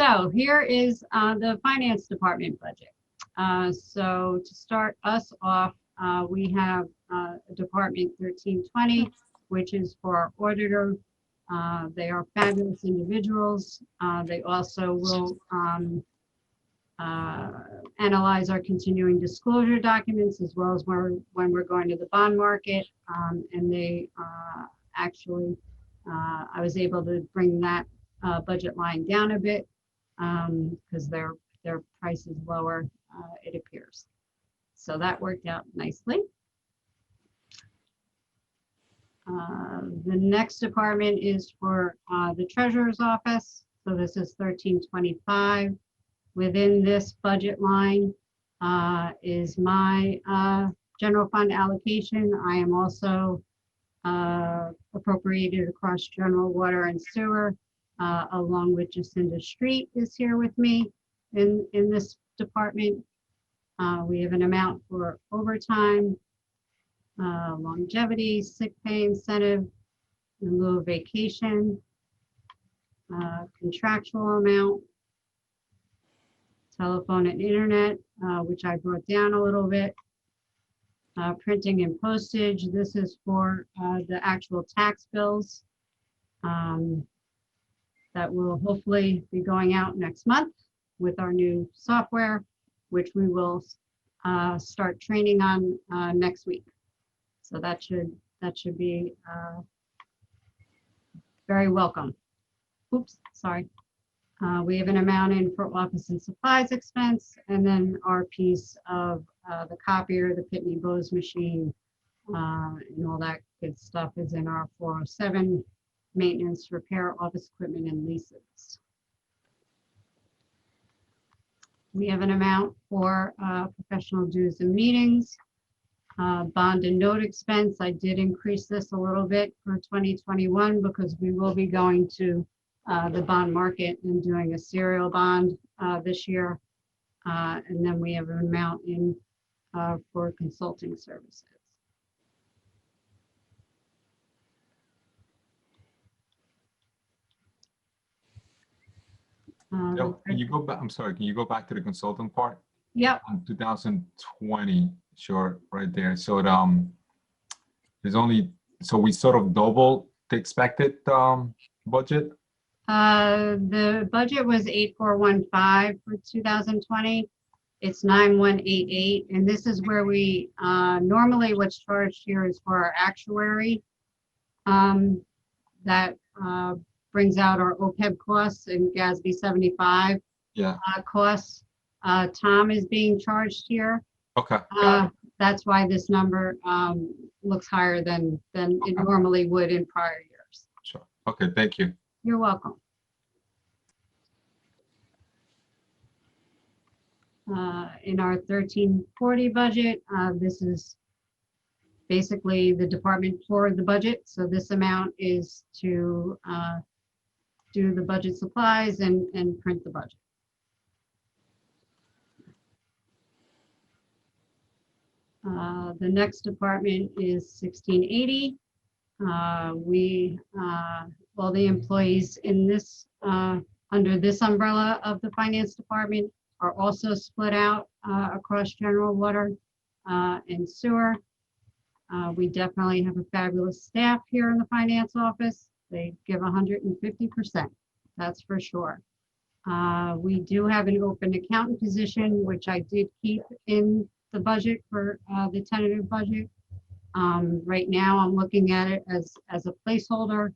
So here is the finance department budget. So to start us off, we have Department 1320, which is for our auditor. They are fabulous individuals. They also will analyze our continuing disclosure documents as well as when we're going to the bond market. And they actually, I was able to bring that budget line down a bit because their price is lower, it appears. So that worked out nicely. The next department is for the treasurer's office. So this is 1325. Within this budget line is my general fund allocation. I am also appropriated across general water and sewer, along with Jacinda Street is here with me in this department. We have an amount for overtime, longevity, sick pay incentive, in lieu of vacation, contractual amount, telephone and internet, which I brought down a little bit, printing and postage. This is for the actual tax bills that will hopefully be going out next month with our new software, which we will start training on next week. So that should be very welcome. Oops, sorry. We have an amount in for office and supplies expense, and then our piece of the copier, the Pitney Bowes machine, and all that good stuff is in our 407 maintenance, repair, office equipment, and leases. We have an amount for professional dues and meetings, bond and note expense. I did increase this a little bit for 2021 because we will be going to the bond market and doing a serial bond this year. And then we have an amount in for consulting services. Can you go back? I'm sorry, can you go back to the consultant part? Yep. On 2020, sure, right there. So there's only, so we sort of double the expected budget. The budget was 8415 for 2020. It's 9188, and this is where we normally what's charged here is for our actuary. That brings out our OPEB costs and GASB 75 costs. Tom is being charged here. Okay. That's why this number looks higher than it normally would in prior years. Sure. Okay, thank you. You're welcome. In our 1340 budget, this is basically the department for the budget. So this amount is to do the budget supplies and print the budget. The next department is 1680. All the employees in this under this umbrella of the finance department are also split out across general water and sewer. We definitely have a fabulous staff here in the finance office. They give 150%, that's for sure. We do have an open accountant position, which I did keep in the budget for the tentative budget. Right now, I'm looking at it as a placeholder.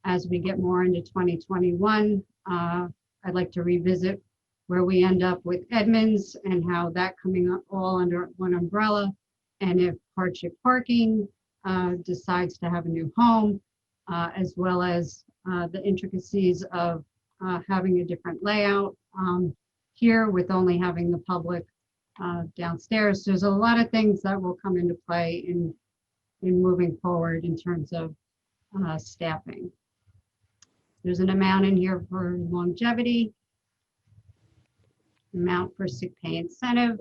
As we get more into 2021, I'd like to revisit where we end up with Edmonds and how that coming up all under one umbrella. And if hardship parking decides to have a new home, as well as the intricacies of having a different layout here with only having the public downstairs. There's a lot of things that will come into play in moving forward in terms of staffing. There's an amount in here for longevity, amount for sick pay incentive.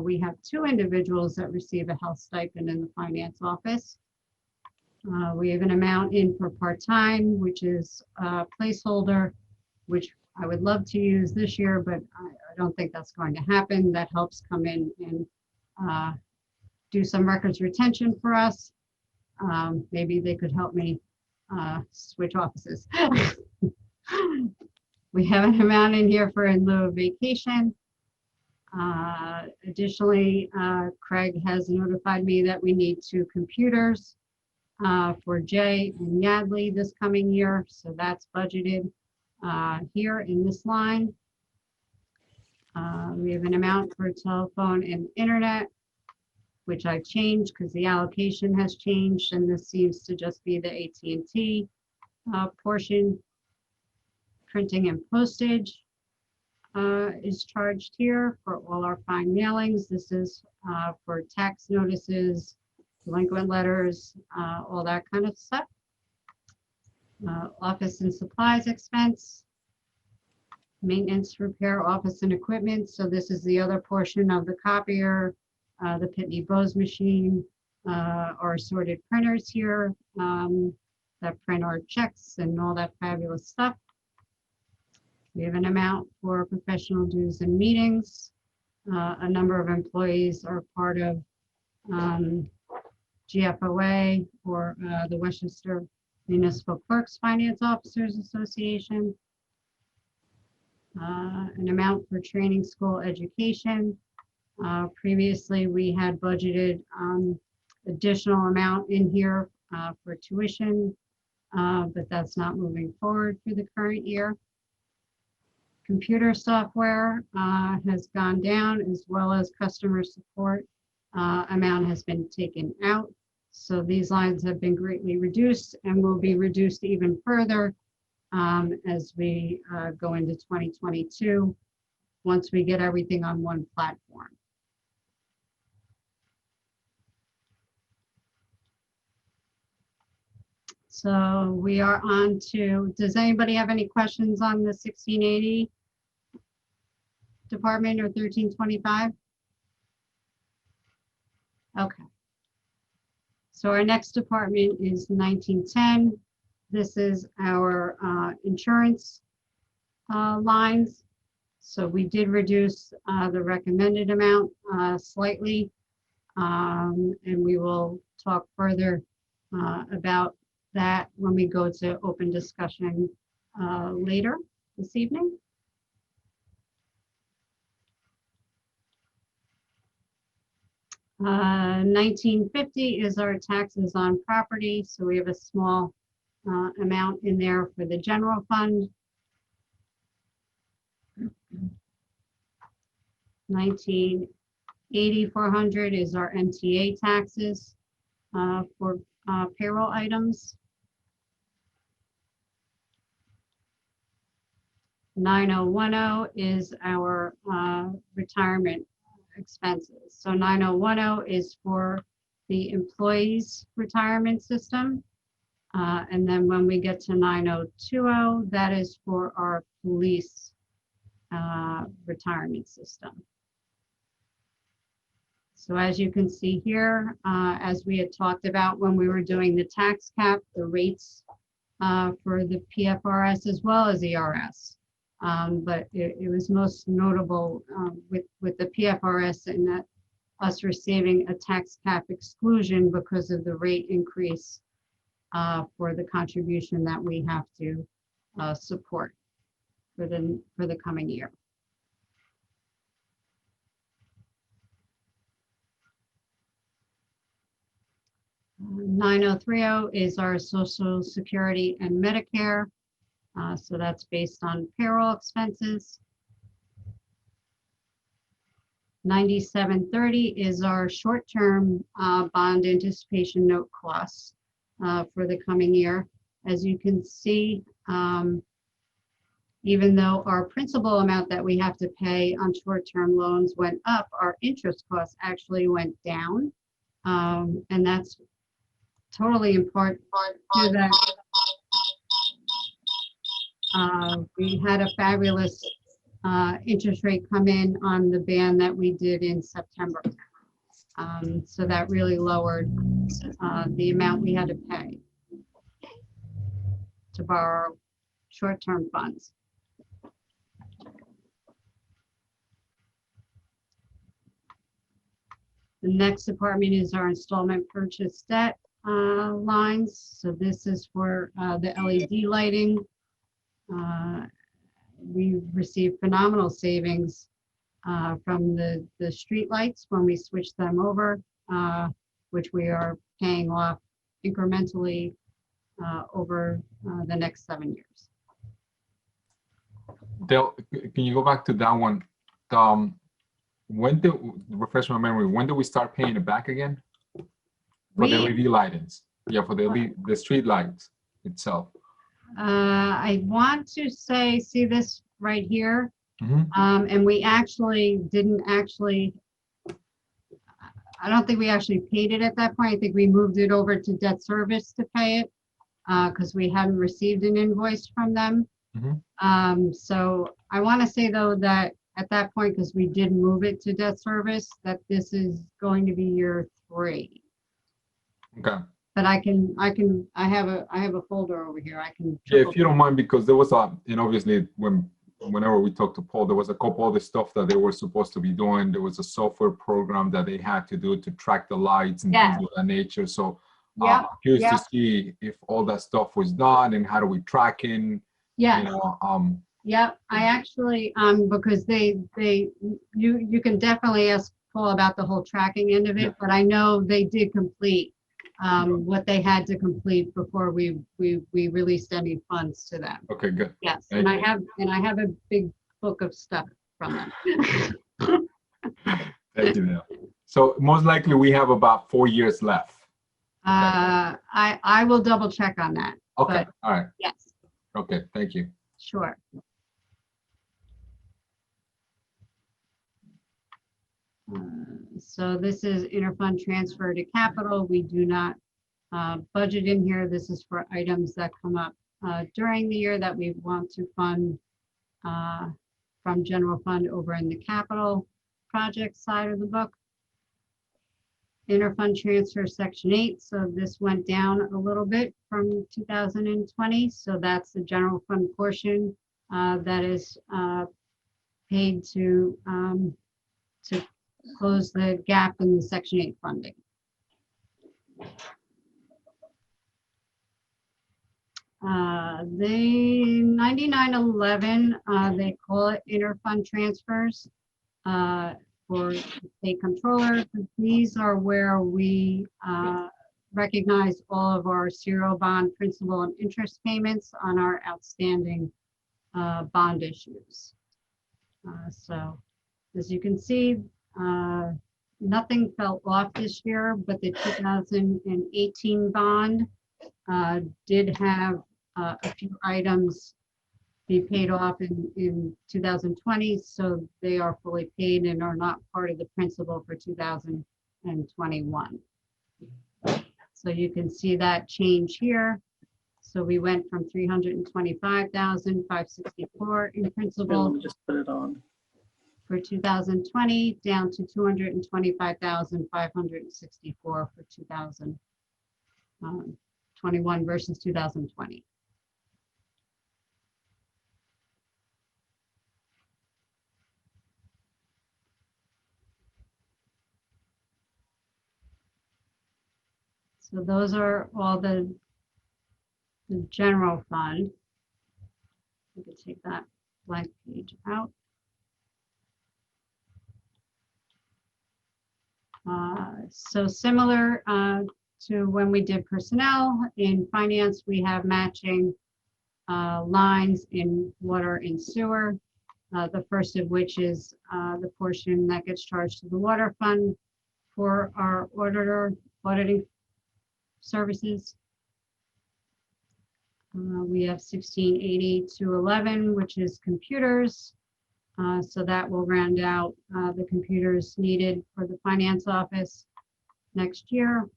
We have 2 individuals that receive a health stipend in the finance office. We have an amount in for part-time, which is a placeholder, which I would love to use this year, but I don't think that's going to happen. That helps come in and do some records retention for us. Maybe they could help me switch offices. We have an amount in here for in lieu of vacation. Additionally, Craig has notified me that we need 2 computers for Jay and Yadley this coming year. So that's budgeted here in this line. We have an amount for telephone and internet, which I've changed because the allocation has changed, and this seems to just be the AT&T portion. Printing and postage is charged here for all our fine mailings. This is for tax notices, delinquent letters, all that kind of stuff. Office and supplies expense, maintenance, repair, office and equipment. So this is the other portion of the copier, the Pitney Bowes machine, our sorted printers here that print our checks and all that fabulous stuff. We have an amount for professional dues and meetings. A number of employees are part of GFOA or the Westchester Municipal Clerks Finance Officers Association. An amount for training school education. Previously, we had budgeted additional amount in here for tuition, but that's not moving forward for the current year. Computer software has gone down, as well as customer support amount has been taken out. So these lines have been greatly reduced and will be reduced even further as we go into 2022, once we get everything on one platform. So we are on to, does anybody have any questions on the 1680 department or 1325? Okay. So our next department is 1910. This is our insurance lines. So we did reduce the recommended amount slightly, and we will talk further about that when we go to open discussion later this evening. $19.50 is our taxes on property. So we have a small amount in there for the general fund. $19.80 is our MTA taxes for payroll items. $9010 is our retirement expenses. So 9010 is for the employees' retirement system. And then when we get to 9020, that is for our police retirement system. So as you can see here, as we had talked about when we were doing the tax cap, the rates for the PFRS as well as ERS. But it was most notable with the PFRS in that us receiving a tax cap exclusion because of the rate increase for the contribution that we have to support for the coming year. $9030 is our Social Security and Medicare. So that's based on payroll expenses. $9730 is our short-term bond anticipation note costs for the coming year. As you can see, even though our principal amount that we have to pay on short-term loans went up, our interest costs actually went down. And that's totally important to that. We had a fabulous interest rate come in on the ban that we did in September. So that really lowered the amount we had to pay to borrow short-term funds. The next department is our installment purchase debt lines. So this is for the LED lighting. We received phenomenal savings from the street lights when we switched them over, which we are paying off incrementally over the next 7 years. Dale, can you go back to that one? When did, refresh my memory, when do we start paying it back again? For the LED lightings? Yeah, for the street lights itself. I want to say, see this right here? Mhm. And we actually didn't actually, I don't think we actually paid it at that point. I think we moved it over to debt service to pay it because we hadn't received an invoice from them. Mhm. So I want to say though that at that point, because we did move it to debt service, that this is going to be year 3. Okay. But I have a folder over here. I can. Yeah, if you don't mind, because there was and obviously whenever we talked to Paul, there was a couple other stuff that they were supposed to be doing. There was a software program that they had to do to track the lights and things of that nature. So Yeah. I'm curious to see if all that stuff was done and how do we track in, Yeah. you know, Yep, I actually, because you can definitely ask Paul about the whole tracking end of it, Yeah. but I know they did complete what they had to complete before we released any funds to them. Okay, good. Yes, Thank and you. I have a big book of stuff from them. Thank you, Dale. So most likely we have about 4 years left. I will double check on that. Okay, but all right. yes, Okay, thank you. sure. So this is interfund transfer to capital. We do not budget in here. This is for items that come up during the year that we want to fund from general fund over in the capital project side of the book. Interfund transfer section 8. So this went down a little bit from 2020. So that's the general fund portion that is paid to close the gap in the section 8 funding. The 9911, they call it interfund transfers for state controller. These are where we recognize all of our serial bond principal and interest payments on our outstanding bond issues. So as you can see, nothing fell off this year, but the 2018 bond did have a few items be paid off in 2020, so they are fully paid and are not part of the principal for 2021. So you can see that change here. So we went from 325,564 in principal. Let me just put it on. For 2020 down to 225,564 for 2021 versus 2020. So those are all the general fund. We could take that blank page out. So similar to when we did personnel, in finance, we have matching lines in water and sewer. The first of which is the portion that gets charged to the water fund for our auditing services. We have 1680 to 11, which is computers. So that will round out the computers needed for the finance office next year.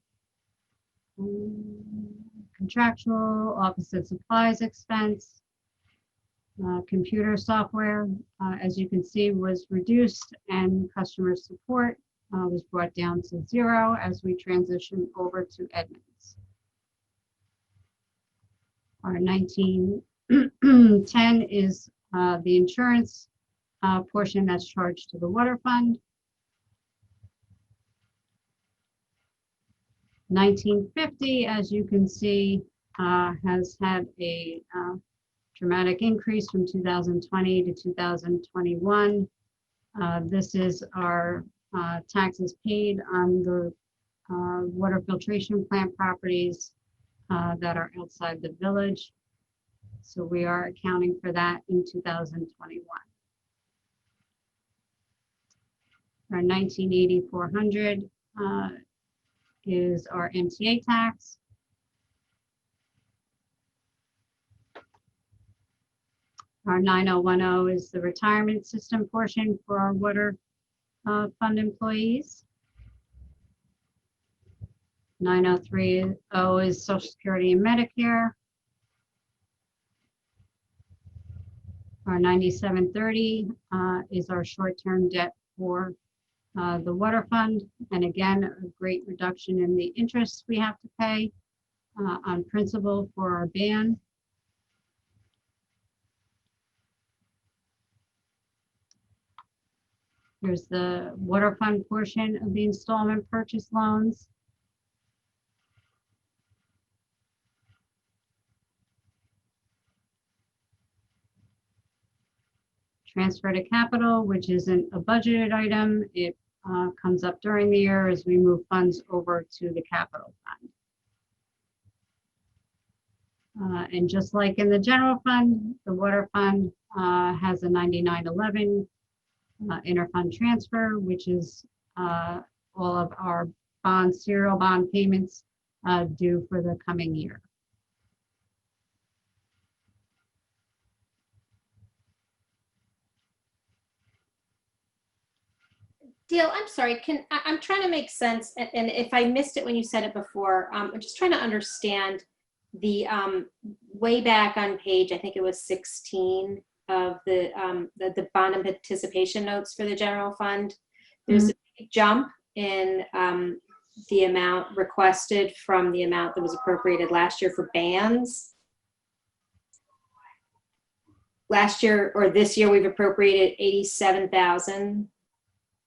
Contractual, office and supplies expense. Computer software, as you can see, was reduced, and customer support was brought down to 0 as we transition over to Edmunds. Our 1910 is the insurance portion that's charged to the water fund. 1950, as you can see, has had a dramatic increase from 2020 to 2021. This is our taxes paid on the water filtration plant properties that are outside the village. So we are accounting for that in 2021. Our 1980 400 is our MTA tax. Our 9010 is the retirement system portion for our water fund employees. 9030 is Social Security and Medicare. Our 9730 is our short-term debt for the water fund. And again, a great reduction in the interest we have to pay on principal for our ban. Here's the water fund portion of the installment purchase loans. Transfer to capital, which isn't a budgeted item. It comes up during the year as we move funds over to the capital fund. And just like in the general fund, the water fund has a 9911 interfund transfer, which is all of our serial bond payments due for the coming year. Dale, I'm sorry, I'm trying to make sense, and if I missed it when you said it before, I'm just trying to understand the way back on page, I think it was 16 of the bond and participation notes for the general fund. There's a big jump in the amount requested from the amount that was appropriated last year for bans. Last year, or this year, we've appropriated 87,000.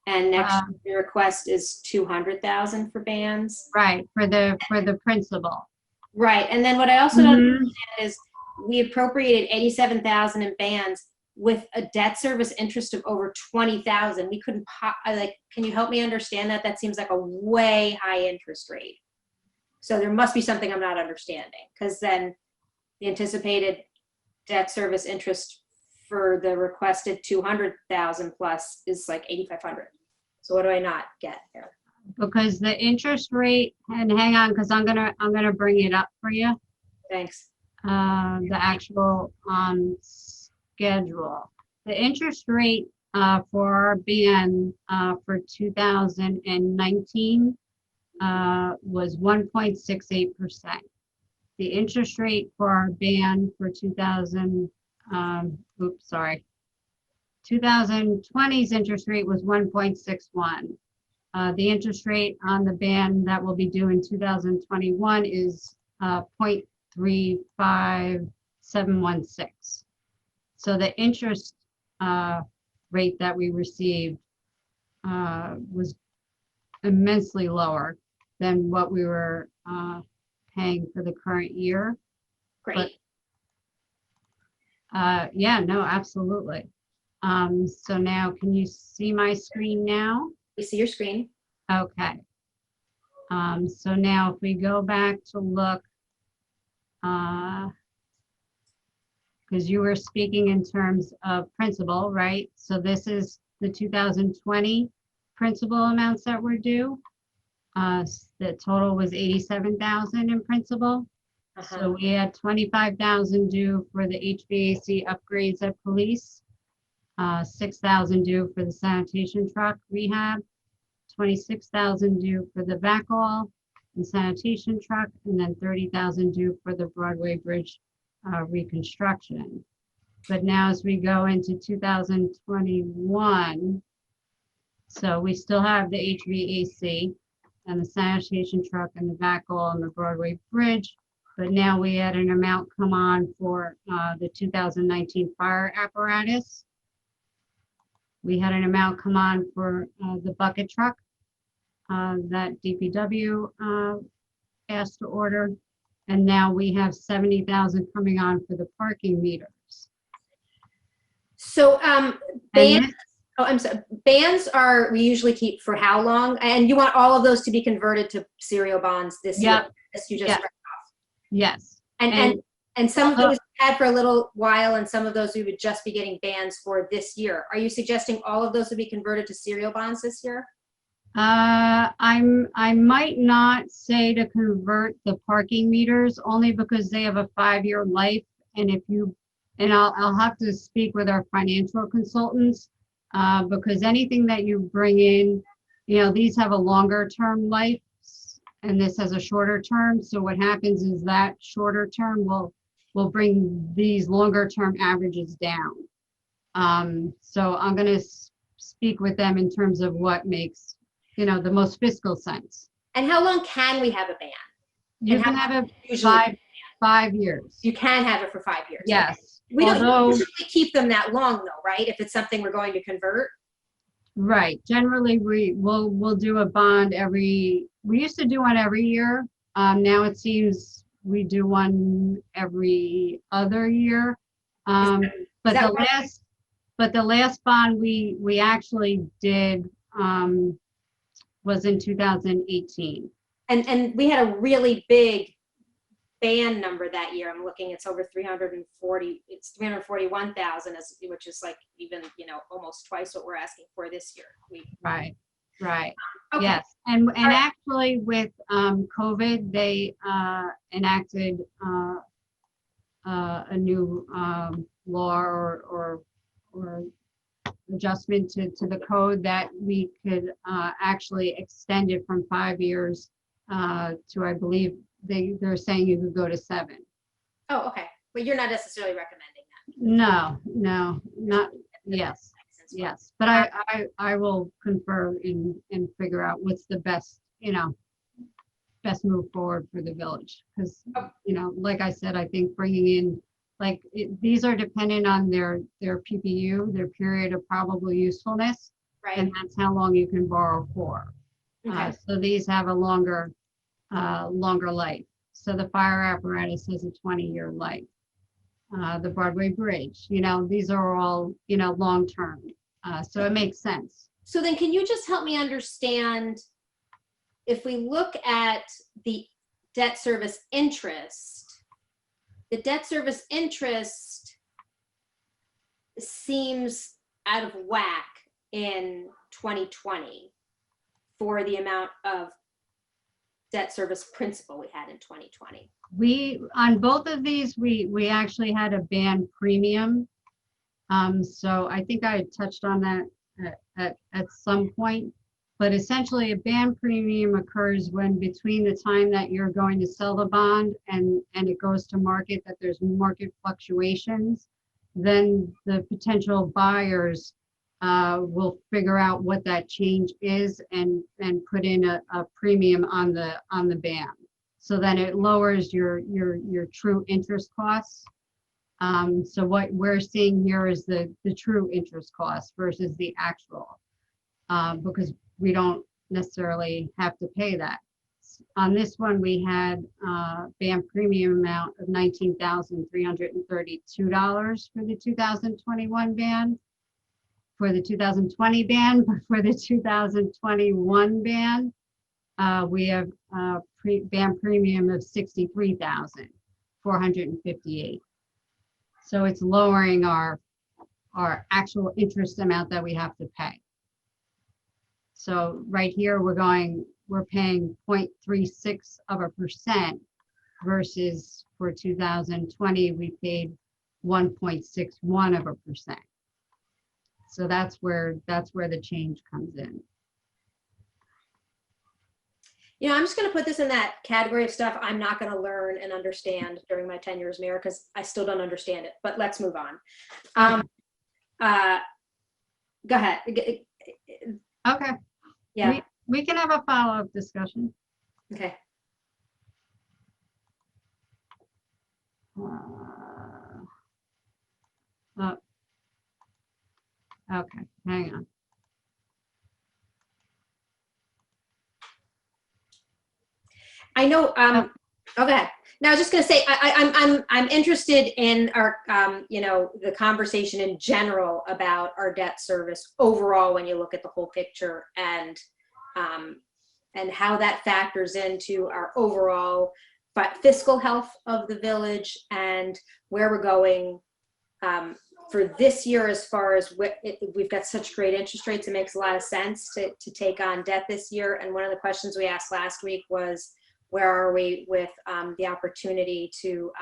And next year, the request is 200,000 for bans. Right, for the principal. Right, and then what I also don't understand is we appropriated 87,000 in bans with a debt service interest of over 20,000. We couldn't can you help me understand that? That seems like a way high interest rate. So there must be something I'm not understanding, because then the anticipated debt service interest for the requested 200,000 plus is like 8,500. So what do I not get here? Because the interest rate, and hang on, because I'm gonna bring it up for you. Thanks. The actual schedule. The interest rate for our ban for 2019 was 1.68%. The interest rate for our ban for 2020's interest rate was 1.61. The interest rate on the ban that will be due in 2021 is 0.35716. So the interest rate that we received was immensely lower than what we were paying for the current year. Great. But, yeah, no, absolutely. So now, can you see my screen now? We see your screen. Okay. So now if we go back to look, because you were speaking in terms of principal, right? So this is the 2020 principal amounts that were due. The total was 87,000 in principal. So we had 25,000 due for the HVAC upgrades at police, 6,000 due for the sanitation truck rehab, 26,000 due for the backhaul and sanitation truck, and then 30,000 due for the Broadway Bridge reconstruction. But now as we go into 2021, so we still have the HVAC and the sanitation truck and the backhaul and the Broadway Bridge. But now we had an amount come on for the 2019 fire apparatus. We had an amount come on for the bucket truck that DPW task to order. And now we have 70,000 coming on for the parking meters. So, And bands, this- oh, I'm sorry, bands we usually keep for how long? And you want all of those to be converted to serial bonds this year? Yep. As you just Yep. read. Yes. And some of those we had for a little while, and some of those we would just be getting bans for this year. Are you suggesting all of those would be converted to serial bonds this year? I might not say to convert the parking meters only because they have a 5-year life. And I'll have to speak with our financial consultants, because anything that you bring in, these have a longer term life and this has a shorter term. So what happens is that shorter term will bring these longer term averages down. So I'm going to speak with them in terms of what makes, the most fiscal sense. And how long can we have a ban? You And can how have it usually 5 years. You can have it for 5 years. Yes. We don't Although, usually keep them that long though, right? If it's something we're going to convert. right. Generally, we'll do a bond we used to do one every year. Now it seems we do one every other year. But the last bond we actually did was in 2018. And we had a really big ban number that year. I'm looking, it's over 340, it's 341,000, which is like even, almost twice what we're asking for this year. Right. Okay. Yes. And actually with COVID, they enacted a new law or adjustment to the code that we could actually extend it from 5 years to, I believe they're saying you could go to 7. Oh, okay. But you're not necessarily recommending that. No, not, yes. But I will confer and figure out what's the best, best move forward for the village. Because, like I said, I think bringing in, these are dependent on their PPU, their period of probable usefulness. Right. And that's how long you can borrow for. Okay. So these have a longer life. So the fire apparatus has a 20-year life. The Broadway Bridge, these are all, long-term. So it makes sense. So then can you just help me understand, if we look at the debt service interest, the debt service interest seems out of whack in 2020 for the amount of debt service principal we had in 2020. On both of these, we actually had a band premium. So I think I touched on that at some point, but essentially a band premium occurs when between the time that you're going to sell the bond and it goes to market, that there's market fluctuations, then the potential buyers will figure out what that change is and put in a premium on the band. So then it lowers your true interest costs. So what we're seeing here is the true interest cost versus the actual, because we don't necessarily have to pay that. On this one, we had band premium amount of $19,332 for the 2021 band. For the 2020 band, but for the 2021 band, we have band premium of $63,458. So it's lowering our actual interest amount that we have to pay. So right here, we're paying 0.36% versus for 2020, we paid 1.61%. So that's where the change comes in. I'm just going to put this in that category of stuff I'm not going to learn and understand during my tenure as mayor, because I still don't understand it, but let's move on. Go ahead. Okay. Yeah. We can have a follow-up discussion. Okay. Okay, hang on. I know, okay. Now, I was just going to say, I'm interested in our, the conversation in general about our debt service overall when you look at the whole picture and how that factors into our overall fiscal health of the village and where we're going for this year. As far as we've got such great interest rates, it makes a lot of sense to take on debt this year. And one of the questions we asked last week was, where are we with the opportunity to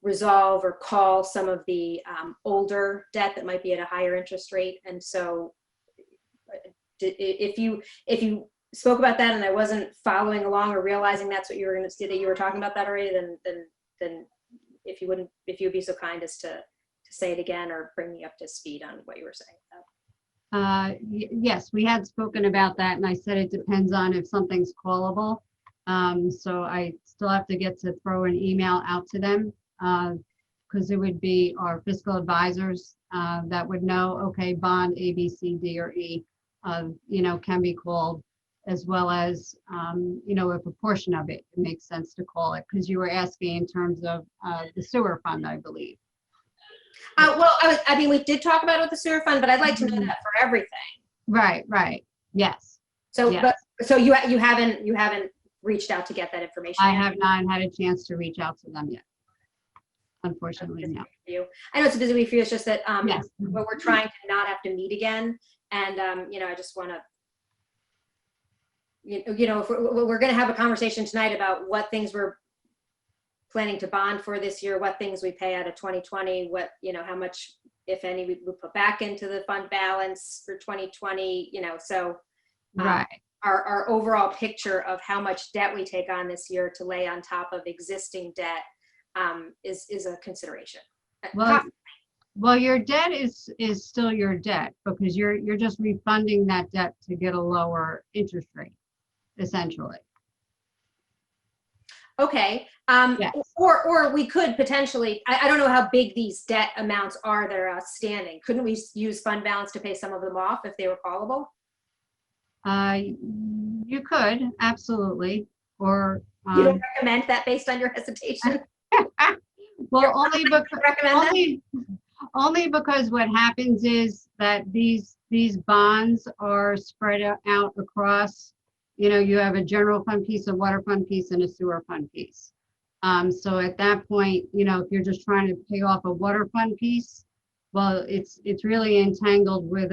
resolve or call some of the older debt that might be at a higher interest rate? And so if you spoke about that and I wasn't following along or realizing that's what you were going to say, that you were talking about that already, then if you would be so kind as to say it again or bring me up to speed on what you were saying. Yes, we had spoken about that, and I said it depends on if something's callable. So I still have to get to throw an email out to them because it would be our fiscal advisors that would know, okay, bond A, B, C, D, or E, can be called, as well as, if a portion of it makes sense to call it, because you were asking in terms of the sewer fund, I believe. Well, we did talk about it with the sewer fund, but I'd like to know that for everything. Right. Yes. So, yes. So you haven't reached out to get that information I yet? have not had a chance to reach out to them yet. Unfortunately, no. I know it's a busy week for you. It's just that Yes. but we're trying to not have to meet again. And, I just want to, if we're going to have a conversation tonight about what things we're planning to bond for this year, what things we pay out of 2020, what, how much, if any, we put back into the fund balance for 2020, so Right. Our overall picture of how much debt we take on this year to lay on top of existing debt is a consideration. Well, your debt is still your debt because you're just refunding that debt to get a lower interest rate, essentially. Okay. Yes. Or we could potentially, I don't know how big these debt amounts are that are outstanding. Couldn't we use fund balance to pay some of them off if they were callable? You could, absolutely. Or you don't recommend that based on your hesitation? Well, only because what happens is that these bonds are spread out across, you have a general fund piece, a water fund piece, and a sewer fund piece. So at that point, if you're just trying to pay off a water fund piece, well, it's really entangled with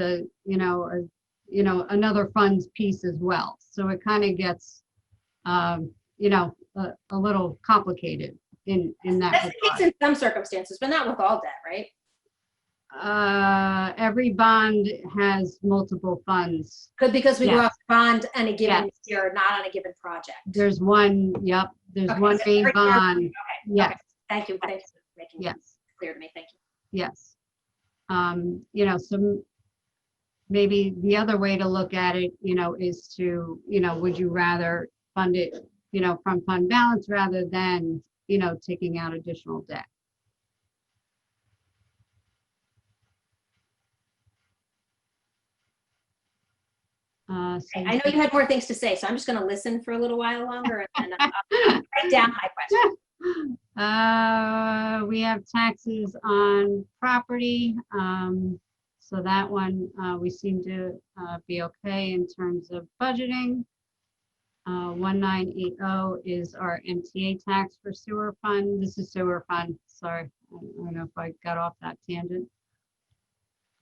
another fund's piece as well. So it kind of gets, a little complicated in that. That's the case in some circumstances, but not with all debt, right? Every bond has multiple funds. Because we go Yes. off bond on a given year, not on a given project. There's one, yep, there's Okay, one so main very bond. Okay. Yes. Okay. Thank you. Thanks for making it Yes. clear to me. Thank you. Yes. So maybe the other way to look at it, is to, would you rather fund it, from fund balance rather than, taking out additional debt? So I know you had more things to say, so I'm just going to listen for a little while longer and I'll write down my question. We have taxes on property. So that one, we seem to be okay in terms of budgeting. 1980 is our MTA tax for sewer fund. This is sewer fund. Sorry, I don't know if I got off that tangent.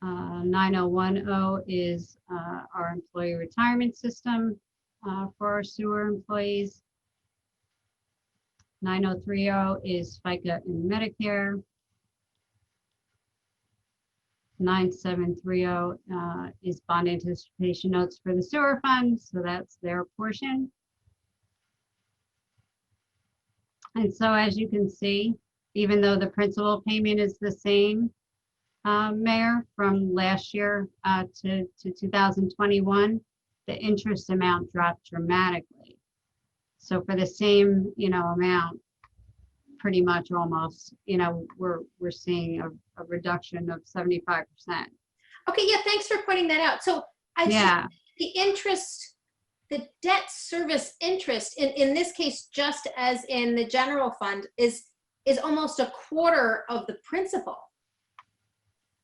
9010 is our employee retirement system for our sewer employees. 9030 is FICA and Medicare. 9730 is bond anticipation notes for the sewer fund, so that's their portion. And so as you can see, even though the principal payment is the same, Mayor, from last year to 2021, the interest amount dropped dramatically. So for the same, amount, pretty much almost, we're seeing a reduction of 75%. Okay, yeah, thanks for pointing that out. So the the debt service interest, in this case, just as in the general fund, is almost a quarter of the principal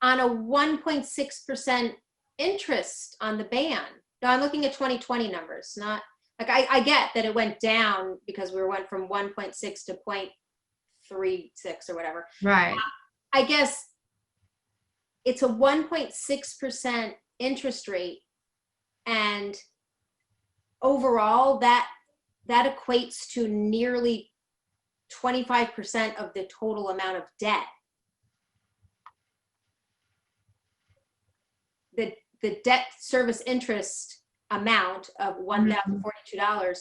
on a 1.6% interest on the ban. Now I'm looking at 2020 numbers, not like I get that it went down because we went from 1.6 to 0.36 or whatever. Right. I guess it's a 1.6% interest rate, and overall that equates to nearly 25% of the total amount of debt. The debt service interest amount of $1,042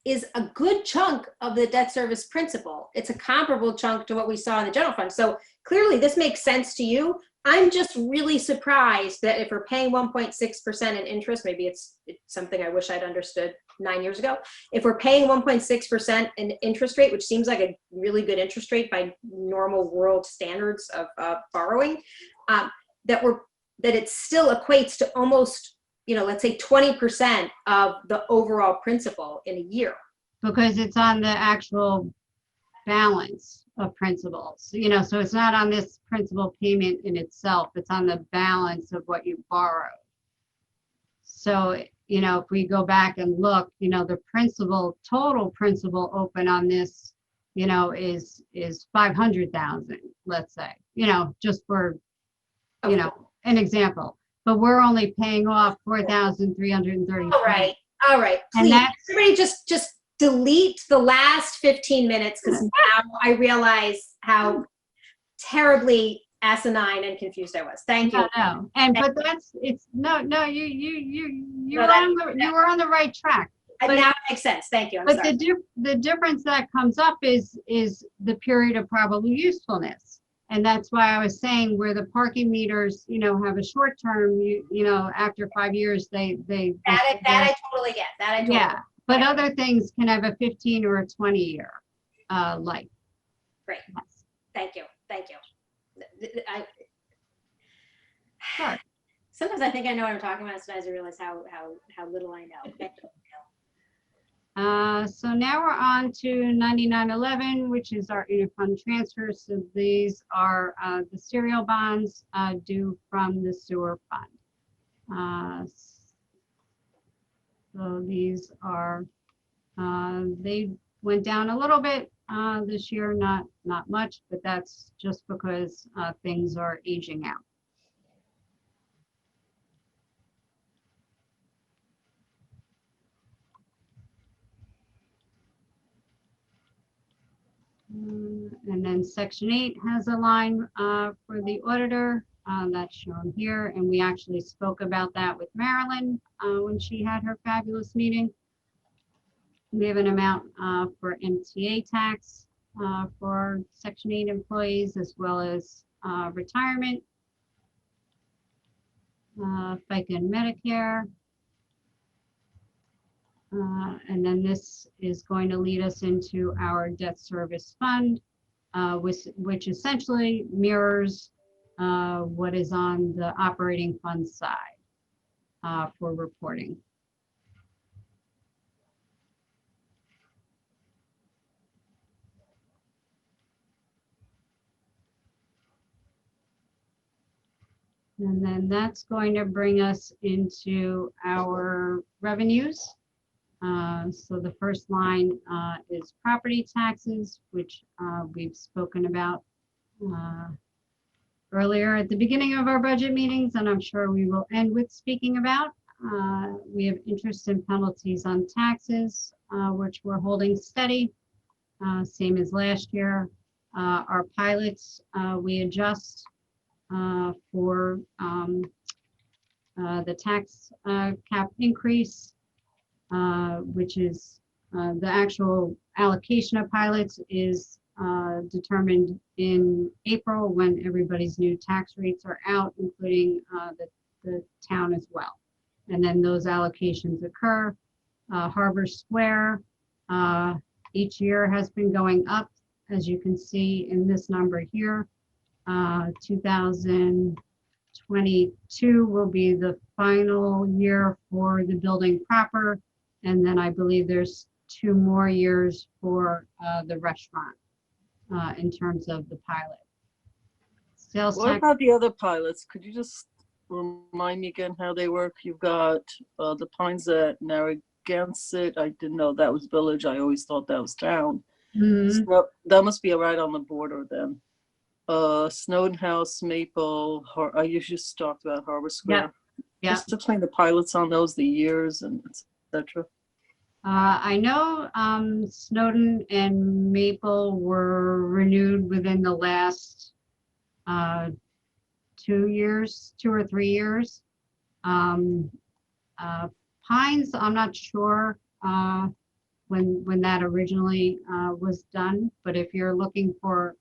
is a good chunk of the debt service principal. It's a comparable chunk to what we saw in the general fund. So clearly this makes sense to you. I'm just really surprised that if we're paying 1.6% in interest, maybe it's something I wish I'd understood 9 years ago. If we're paying 1.6% in interest rate, which seems like a really good interest rate by normal world standards of borrowing, that it still equates to almost, let's say 20% of the overall principal in a year. Because it's on the actual balance of principals, so it's not on this principal payment in itself, it's on the balance of what you borrowed. So, if we go back and look, the total principal open on this, is 500,000, let's say, just for, an example, but we're only paying off 4,330. All right. Please, everybody just delete the last 15 minutes, because now I realize how terribly asinine and confused I was. Thank you. No. But you were on the right track. Now it makes sense. Thank you. I'm sorry. The difference that comes up is the period of probable usefulness. And that's why I was saying where the parking meters, have a short term, after 5 years, they I totally get. Yeah, but other things can have a 15 or a 20-year life. Great. Yes. Thank you. Sure. Sometimes I think I know what I'm talking about. Sometimes I realize how little I know. So now we're on to 9911, which is our Interfund Transfers. So these are the serial bonds due from the sewer fund. So these are, they went down a little bit this year, not much, but that's just because things are aging out. And then Section 8 has a line for the auditor that's shown here. And we actually spoke about that with Marilyn when she had her fabulous meeting. We have an amount for MTA tax for Section 8 employees, as well as retirement, FICA and Medicare. And then this is going to lead us into our debt service fund, which essentially mirrors what is on the operating fund side for reporting. And then that's going to bring us into our revenues. So the first line is property taxes, which we've spoken about earlier at the beginning of our budget meetings, and I'm sure we will end with speaking about. We have interest and penalties on taxes, which we're holding steady, same as last year. Our pilots, we adjust for the tax cap increase, which is the actual allocation of pilots is determined in April when everybody's new tax rates are out, including the town as well. And then those allocations occur. Harbor Square each year has been going up, as you can see in this number here. 2022 will be the final year for the building proper. And then I believe there's 2 more years for the restaurant in terms of the pilot. Sales What tax, about the other pilots? Could you just remind me again how they work? You've got the Pines at Narragansett. I didn't know that was village. I always thought that was town. Mhm. So that must be right on the border then. Snowden House, Maple, you just talked about Harbor Square. Yeah. Just explain the pilots on those, the years and et cetera. I know Snowden and Maple were renewed within the last 2 years, 2 or 3 years. Pines, I'm not sure when that originally was done, but if you're looking for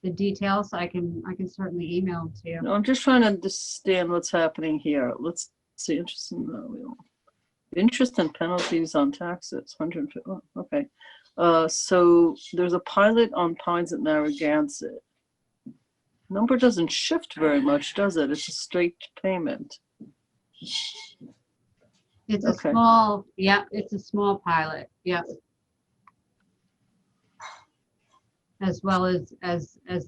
the details, I can certainly email them to you. No, I'm just trying to understand what's happening here. Let's see, interest and penalties on taxes, 150, oh, okay. So there's a pilot on Pines at Narragansett. Number doesn't shift very much, does it? It's a straight payment. It's a Okay. small, yeah, it's a small pilot, yeah. As well as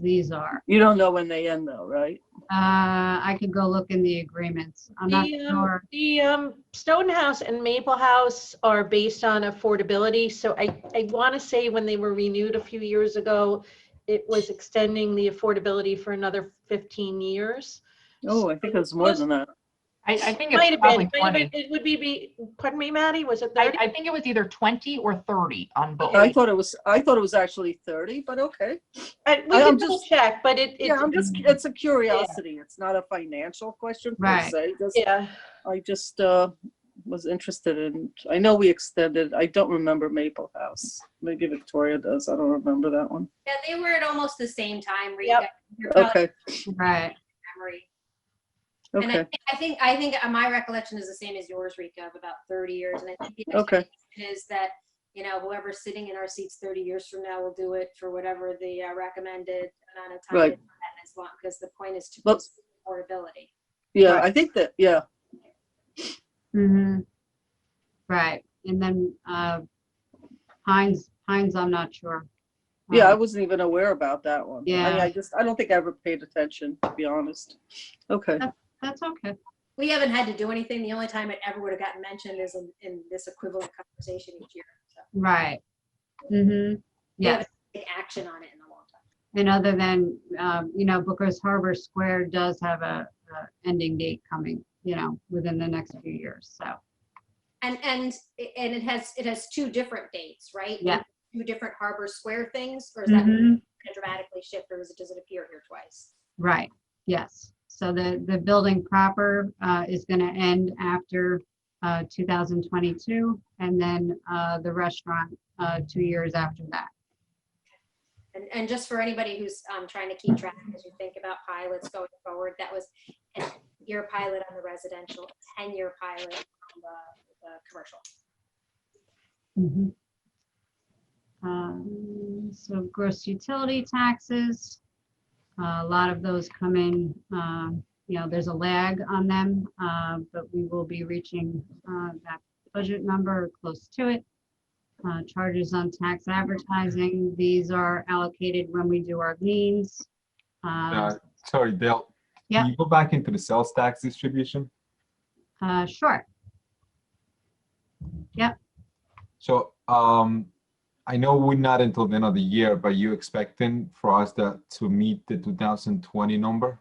these are. You don't know when they end though, right? I could go look in the agreements. I'm not sure. The Snowden House and Maple House are based on affordability. So I want to say when they were renewed a few years ago, it was extending the affordability for another 15 years. Oh, I think it was more than that. I think Might it's have been, probably 20. it would be, pardon me, Maddie, was it 30? I think it was either 20 or 30 on both. I thought it was actually 30, but okay. We I'm can just- double check, but It's a curiosity. It's not a financial question per Right. se. yeah. I just was interested in, I know we extended, I don't remember Maple House. Maybe Victoria does. I don't remember that one. Yeah, they were at almost the same time, Rita. Yep. You're probably Okay, Right. memory. And okay, I think my recollection is the same as yours, Rika, of about 30 years. And I think the okay. expectation is that, you know, whoever's sitting in our seats 30 years from now will do it for whatever the recommended amount of time Right. is, as long, because the point is to Well- boost affordability. Yeah, Right. I think that, yeah, Mm-hmm. Right. And then Pines, I'm not sure. yeah, I wasn't even aware about that one. I mean, Yeah. I don't think I ever paid attention, to be honest. Okay, That's okay. We haven't had to do anything. The only time it ever would have gotten mentioned is in this equivalent conversation each year. So Right. Mm-hmm. we Yes. haven't taken action on it in a long time. And other than, because Harbor Square does have a ending date coming, within the next few years. So, And it has 2 different dates, right? Yeah. 2 different Harbor Square things, or is that Mhm. going to dramatically shift, or does it appear here twice? Right. Yes. So the building proper is going to end after 2022, and then the restaurant 2 years after that. And just for anybody who's trying to keep track as you think about pilots going forward, that was a year pilot on the residential, 10-year pilot on the commercial. Mhm. So gross utility taxes, a lot of those come in, there's a lag on them, but we will be reaching that budget number or close to it. Charges on tax advertising, these are allocated when we do our liens. Sorry, Dale. Yeah. Can you go back into the sales tax distribution? Sure. So I know we're not until the end of the year, but you expecting for us to meet the 2020 number?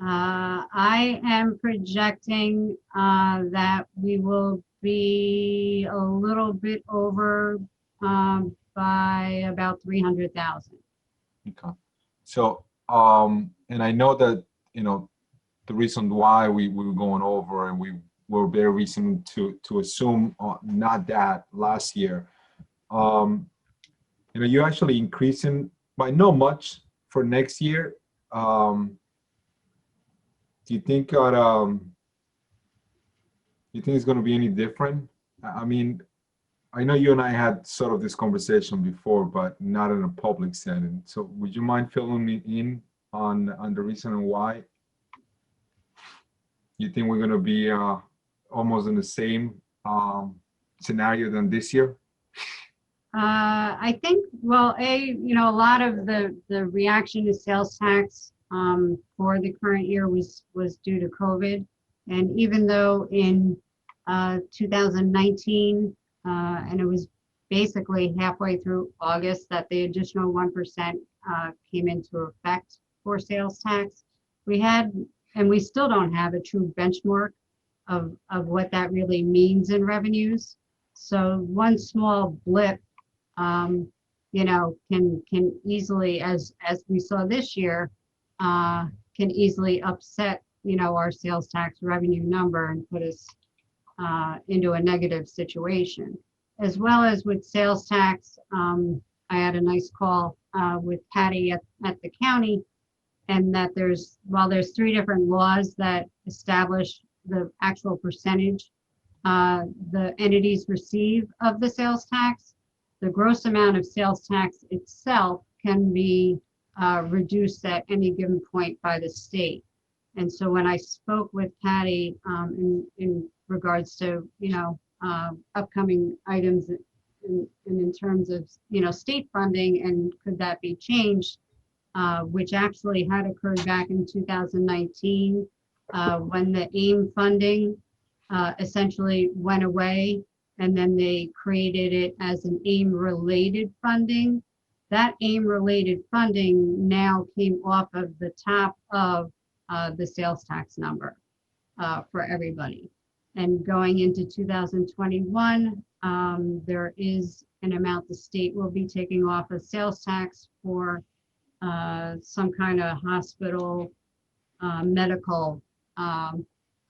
I am projecting that we will be a little bit over by about 300,000. Okay. So, and I know that, the reason why we were going over and we were very reason to assume not that last year. You're actually increasing by not much for next year. Do you think it's going to be any different? I mean, I know you and I had sort of this conversation before, but not in a public setting. So would you mind filling me in on the reason why you think we're going to be almost in the same scenario than this year? I think, well, a lot of the reaction to sales tax for the current year was due to COVID. And even though in 2019, and it was basically halfway through August that the additional 1% came into effect for sales tax, we had, and we still don't have a true benchmark of what that really means in revenues. So one small blip, can easily, as we saw this year, can easily upset, our sales tax revenue number and put us into a negative situation. As well as with sales tax, I had a nice call with Patty at the county, and that while there's 3 different laws that establish the actual percentage the entities receive of the sales tax, the gross amount of sales tax itself can be reduced at any given point by the state. And so when I spoke with Patty in regards to, upcoming items in terms of, state funding and could that be changed, which actually had occurred back in 2019 when the AIM funding essentially went away, and then they created it as an AIM-related funding. That AIM-related funding now came off of the top of the sales tax number for everybody. And going into 2021, there is an amount the state will be taking off of sales tax for some kind of hospital medical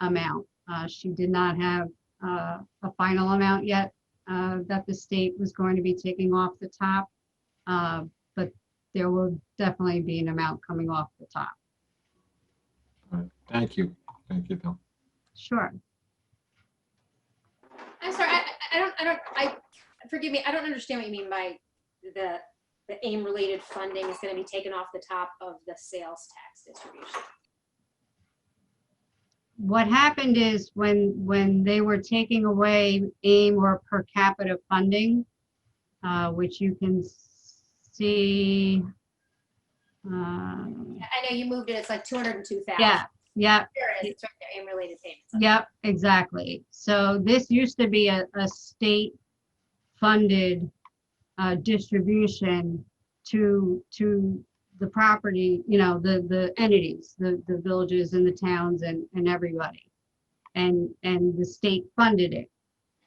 amount. She did not have a final amount yet that the state was going to be taking off the top, but there will definitely be an amount coming off the top. All right. Thank you, Tom. Sure. I'm sorry, forgive me, I don't understand what you mean by the AIM-related funding is going to be taken off the top of the sales tax distribution. What happened is when they were taking away AIM or per capita funding, which you can see. I know you moved it. It's like 202,000. Yeah. There it is. It's right there. AIM-related payments. Yep, exactly. So this used to be a state-funded distribution to the property, the entities, the villages and the towns and everybody. And the state funded it.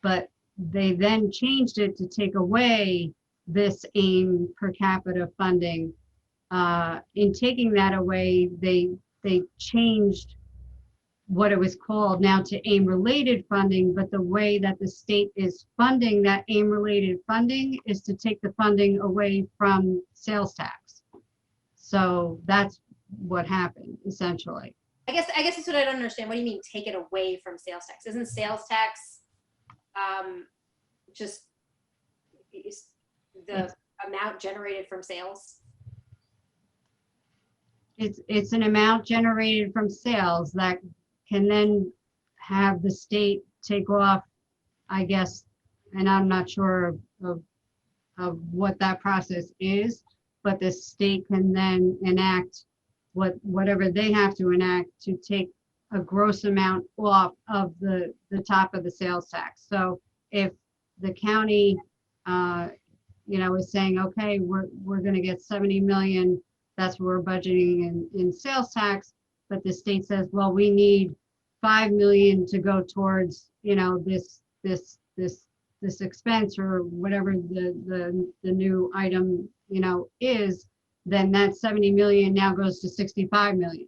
But they then changed it to take away this AIM per capita funding. In taking that away, they changed what it was called now to AIM-related funding, but the way that the state is funding that AIM-related funding is to take the funding away from sales tax. So that's what happened, essentially. I guess that's what I don't understand. What do you mean take it away from sales tax? Isn't sales tax just the amount generated from sales? It's an amount generated from sales that can then have the state take off, I guess, and I'm not sure of what that process is, but the state can then enact whatever they have to enact to take a gross amount off of the top of the sales tax. So if the county, is saying, okay, we're going to get 70 million, that's what we're budgeting in sales tax, but the state says, well, we need 5 million to go towards, this expense or whatever the new item, is, then that 70 million now goes to 65 million.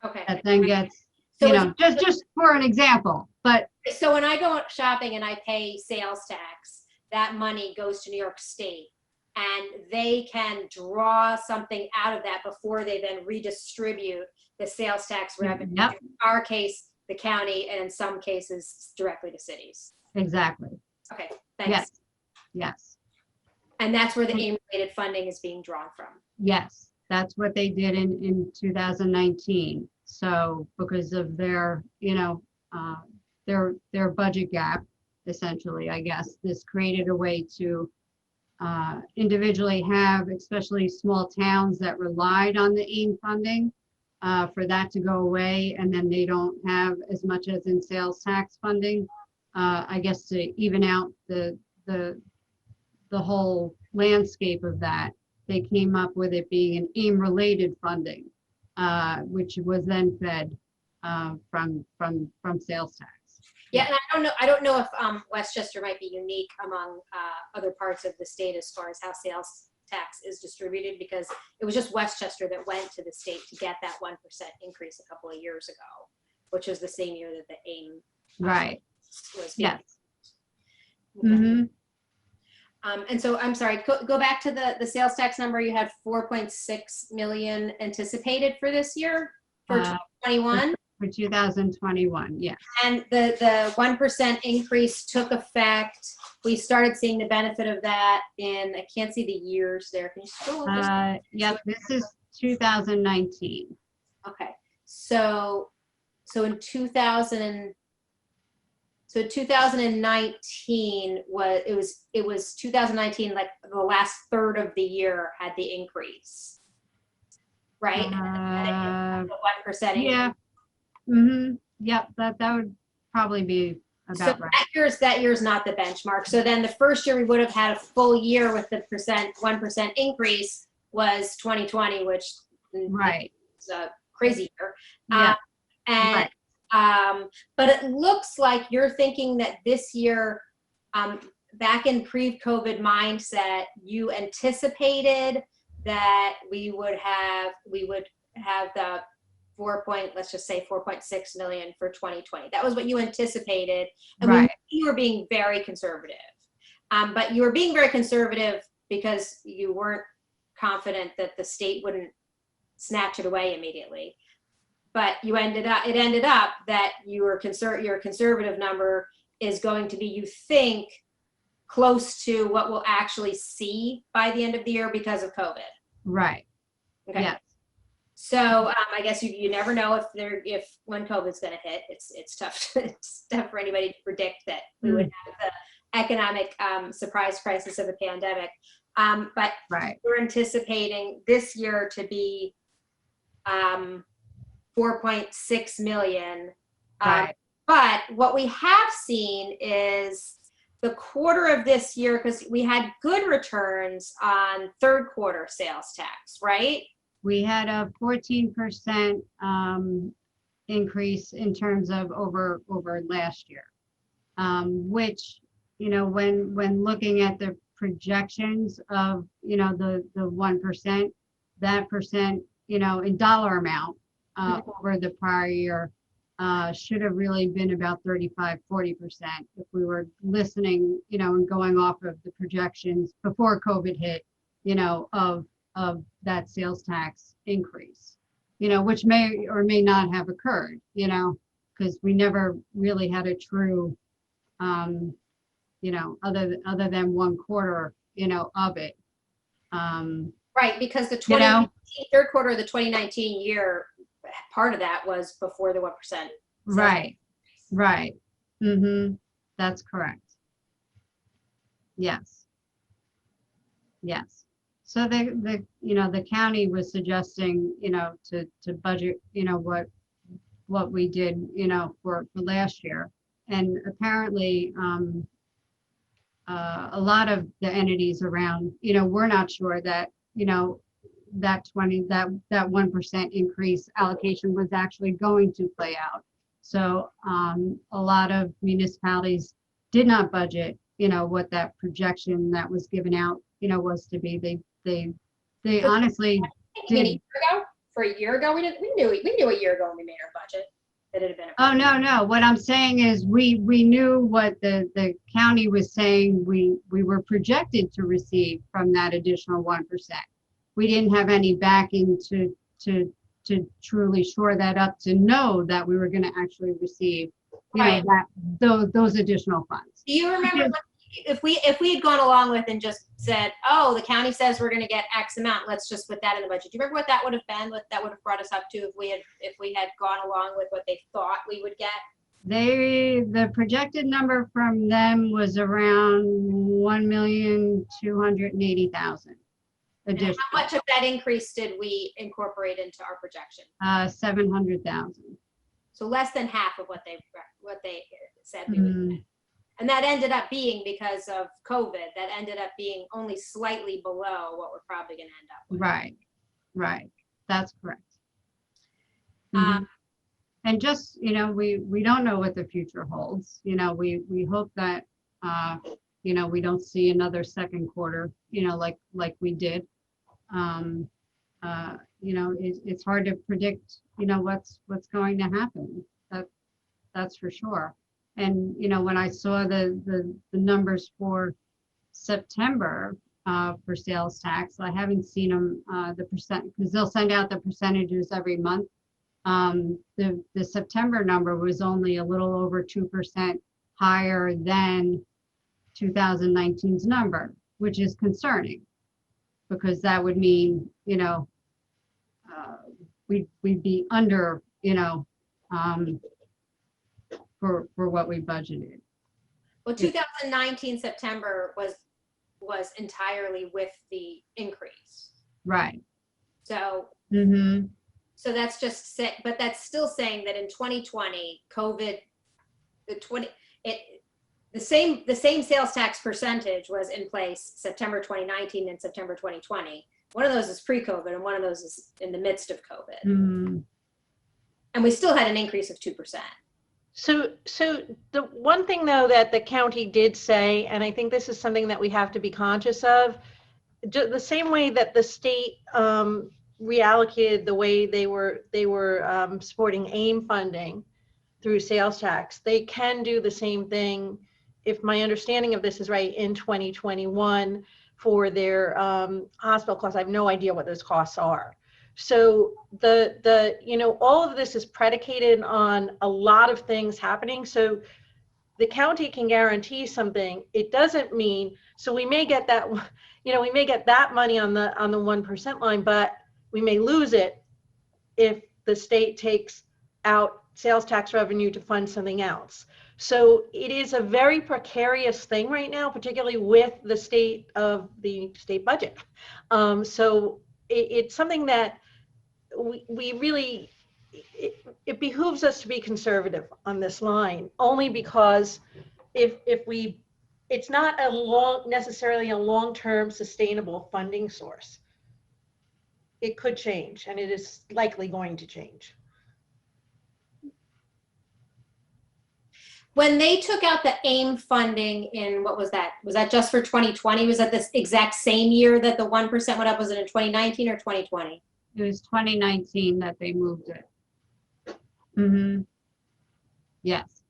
Okay. That then gets, So just for an example, but. So when I go shopping and I pay sales tax, that money goes to New York State, and they can draw something out of that before they then redistribute the sales tax revenue. Yep. In our case, the county, and in some cases, directly to cities. Exactly. Okay, thanks. Yes. And that's where the AIM-related funding is being drawn from. Yes, that's what they did in 2019. So because of their, their budget gap, essentially, I guess. This created a way to individually have, especially small towns that relied on the AIM funding, for that to go away, and then they don't have as much as in sales tax funding. I guess to even out the whole landscape of that, they came up with it being an AIM-related funding, which was then fed from sales tax. Yeah, and I don't know if Westchester might be unique among other parts of the state as far as how sales tax is distributed, because it was just Westchester that went to the state to get that 1% increase a couple of years ago, which was the same year that the AIM Right. was. Yes. Okay. Mm-hmm. And so, I'm sorry, go back to the sales tax number. You had 4.6 million anticipated for this year, for 2021. For 2021, yes. And the 1% increase took effect. We started seeing the benefit of that in, I can't see the years there. Can you scroll? Yep, this is 2019. Okay. So in 2019 was 2019, like the last third of the year had the increase, right? And the 1% increase. Yeah. Mm-hmm. Yep, that would probably be about So right. that year's not the benchmark. So then the first year we would have had a full year with the 1% increase was 2020, which Right. is a crazy year. Yeah. And but it looks like you're thinking that this year, back in pre-COVID mindset, you anticipated that we would have the let's just say 4.6 million for 2020. That was what you anticipated. And Right. you were being very conservative. But you were being very conservative because you weren't confident that the state wouldn't snatch it away immediately. But it ended up that your conservative number is going to be, you think, close to what we'll actually see by the end of the year because of COVID. Right. Okay. Yes. So I guess you never know when COVID's going to hit. It's tough. It's tough for anybody to predict that we would have the economic surprise crisis of a pandemic. But Right. we're anticipating this year to be 4.6 million. Right. But what we have seen is the quarter of this year, because we had good returns on third quarter sales tax, right? We had a 14% increase in terms of over last year, which, when looking at the projections of, the 1%, that percent, in dollar amount over the prior year should have really been about 35-40% if we were listening, and going off of the projections before COVID hit, of that sales tax increase, which may or may not have occurred, because we never really had a true, other than one quarter, of it. Right, because the third quarter of the 2019 year, part of that was before the 1%. Right. Right. Mm-hmm. That's correct. Yes. Yes. So the county was suggesting, to budget, what we did, for last year. And apparently, a lot of the entities around, we're not sure that, that 1% increase allocation was actually going to play out. So a lot of municipalities did not budget, what that projection that was given out, was to be. They honestly did. For a year ago, we knew a year ago when we made our budget that it had been. Oh, no. What I'm saying is we knew what the county was saying we were projected to receive from that additional 1%. We didn't have any backing to truly shore that up, to know that we were going to actually receive, Right. those additional funds. Do you remember if we had gone along with and just said, oh, the county says we're going to get X amount, let's just put that in the budget? Do you remember what that would have been? What that would have brought us up to if we had gone along with what they thought we would get? The projected number from them was around 1,280,000 And additional, how much of that increase did we incorporate into our projection? 700,000. So less than half of what they said we would. Mm, And that ended up being, because of COVID, that ended up being only slightly below what we're probably gonna end up with. right, that's correct. Um, Mhm. And just, we don't know what the future holds. We hope that, we don't see another second quarter, like we did. It's hard to predict, what's going to happen. That's for sure. And, when I saw the numbers for September, for sales tax, I haven't seen them, the percent, because they'll send out the percentages every month. The September number was only a little over 2% higher than 2019's number, which is concerning, because that would mean, we'd be under, for what we budgeted. Well, 2019 September was entirely with the increase. Right. So Mm-hmm. So that's just but that's still saying that in 2020, COVID, the same sales tax percentage was in place September 2019 and September 2020. One of those is pre-COVID and one of those is in the midst of COVID. Mm-hmm. And we still had an increase of 2%. So the one thing though that the county did say, and I think this is something that we have to be conscious of, the same way that the state reallocated the way they were supporting AIM funding through sales tax, they can do the same thing, if my understanding of this is right, in 2021 for their hospital costs. I have no idea what those costs are. So all of this is predicated on a lot of things happening. So the county can guarantee something. It doesn't mean, so we may get that, we may get that money on the 1% line, but we may lose it if the state takes out sales tax revenue to fund something else. So it is a very precarious thing right now, particularly with the state of the state budget. So it's something that we really, it behooves us to be conservative on this line, only because it's not necessarily a long-term sustainable funding source. It could change, and it is likely going to change. When they took out the AIM funding in, what was that? Was that just for 2020? Was that this exact same year that the 1% went up? Was it in 2019 or 2020? It was 2019 that they moved it. Mm-hmm. Yes.